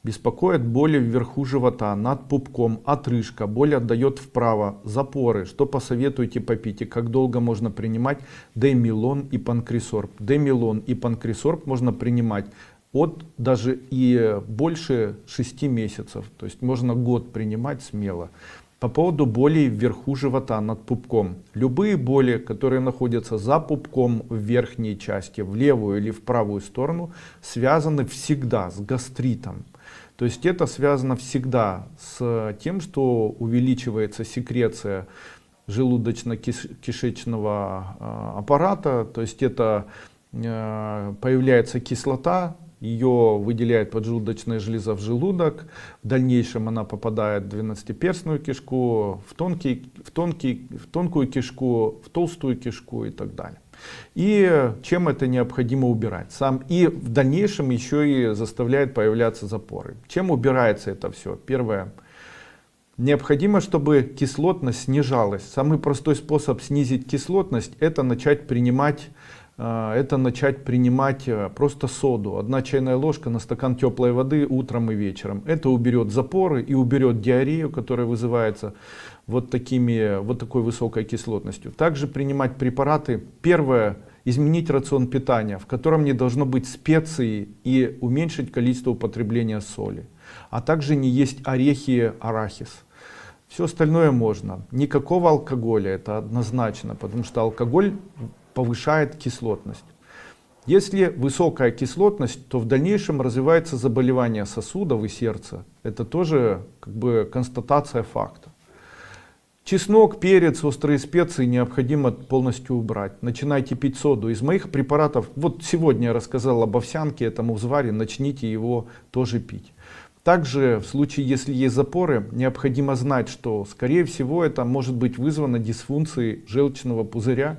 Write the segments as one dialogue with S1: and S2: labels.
S1: Беспокоит боли вверху живота, над пупком, отрыжка, боль отдает вправо, запоры. Что посоветуете попить и как долго можно принимать демилон и панкрисорб? Демилон и панкрисорб можно принимать от даже и больше 6 месяцев. То есть можно год принимать смело. По поводу болей вверху живота, над пупком. Любые боли, которые находятся за пупком в верхней части, в левую или в правую сторону, связаны всегда с гастритом. То есть это связано всегда с тем, что увеличивается секреция желудочно-кишечного аппарата. То есть это появляется кислота. Ее выделяет поджелудочная железа в желудок. В дальнейшем она попадает в двенадцатиперстную кишку, в тонкую кишку, в толстую кишку и так далее. И чем это необходимо убирать? И в дальнейшем еще и заставляет появляться запоры. Чем убирается это все? Первое. Необходимо, чтобы кислотность снижалась. Самый простой способ снизить кислотность — это начать принимать просто соду. 1 чайная ложка на стакан теплой воды утром и вечером. Это уберет запоры и уберет диарею, которая вызывается вот такой высокой кислотностью. Также принимать препараты. Первое. Изменить рацион питания, в котором не должно быть специй, и уменьшить количество употребления соли. А также не есть орехи, арахис. Все остальное можно. Никакого алкоголя, это однозначно, потому что алкоголь повышает кислотность. Если высокая кислотность, то в дальнейшем развивается заболевание сосудов и сердца. Это тоже констатация факта. Чеснок, перец, острые специи необходимо полностью убрать. Начинайте пить соду. Из моих препаратов, вот сегодня я рассказал об овсянке, этому взваре, начните его тоже пить. Также в случае, если есть запоры, необходимо знать, что скорее всего это может быть вызвано дисфункцией желчного пузыря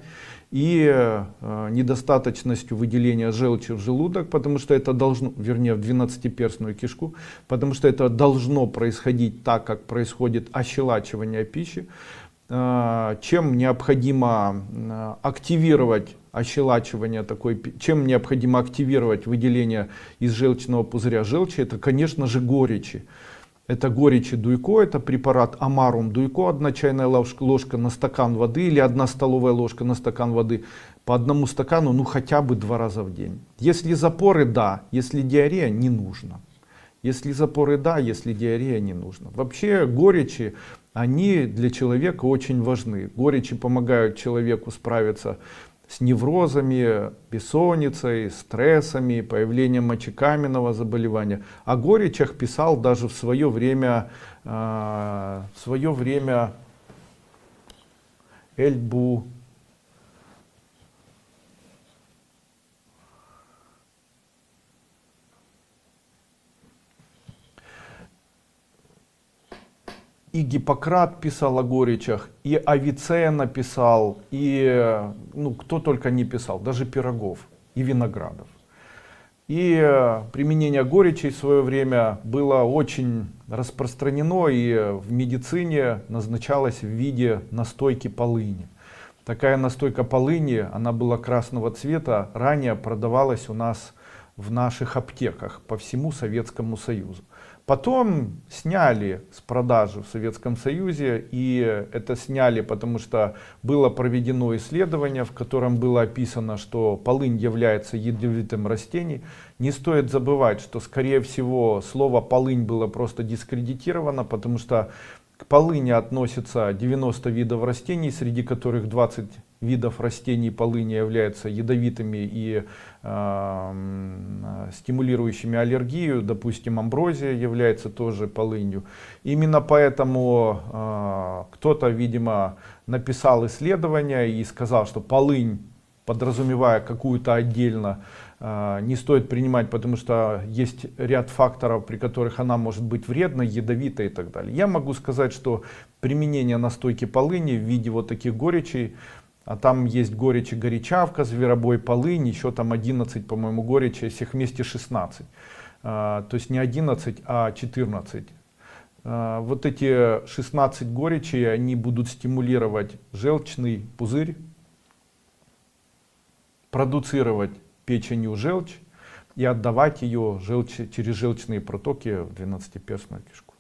S1: и недостаточностью выделения желчи в желудок, потому что это должно, вернее в двенадцатиперстную кишку, потому что это должно происходить так, как происходит ощелачивание пищи. Чем необходимо активировать ощелачивание чем необходимо активировать выделение из желчного пузыря желчи, это, конечно же, горечи. Это горечи дуйко, это препарат Амарум дуйко, 1 чайная ложка на стакан воды или 1 столовая ложка на стакан воды, по 1 стакану, ну хотя бы 2 раза в день. Если запоры, да, если диарея, не нужно. Если запоры, да, если диарея, не нужно. Вообще горечи, они для человека очень важны. Горечи помогают человеку справиться с неврозами, бессонницей, стрессами, появлением мочекаменного заболевания. О горечах писал даже в свое время Эльбу. И Гиппократ писал о горечах, и Авиценна писал, и кто только не писал, даже Пирогов и Виноградов. И применение горечи в свое время было очень распространено, и в медицине назначалось в виде настойки полыни. Такая настойка полыни, она была красного цвета, ранее продавалась у нас в наших аптеках по всему Советскому Союзу. Потом сняли с продажи в Советском Союзе, и это сняли, потому что было проведено исследование, в котором было описано, что полынь является ядовитым растением. Не стоит забывать, что скорее всего слово полынь было просто дискредитировано, потому что к полыни относятся 90 видов растений, среди которых 20 видов растений полыни являются ядовитыми и стимулирующими аллергию. Допустим, амброзия является тоже полынью. Именно поэтому кто-то, видимо, написал исследование и сказал, что полынь, подразумевая какую-то отдельно, не стоит принимать, потому что есть ряд факторов, при которых она может быть вредной, ядовитой и так далее. Я могу сказать, что применение настойки полыни в виде вот таких горечей, а там есть горечи горячавка, зверобой, полынь, еще там 11, по-моему, горечи, всех вместе 16. То есть не 11, а 14. Вот эти 16 горечей, они будут стимулировать желчный пузырь, продуцировать печенью желчь и отдавать ее через желчные протоки в двенадцатиперстную кишку.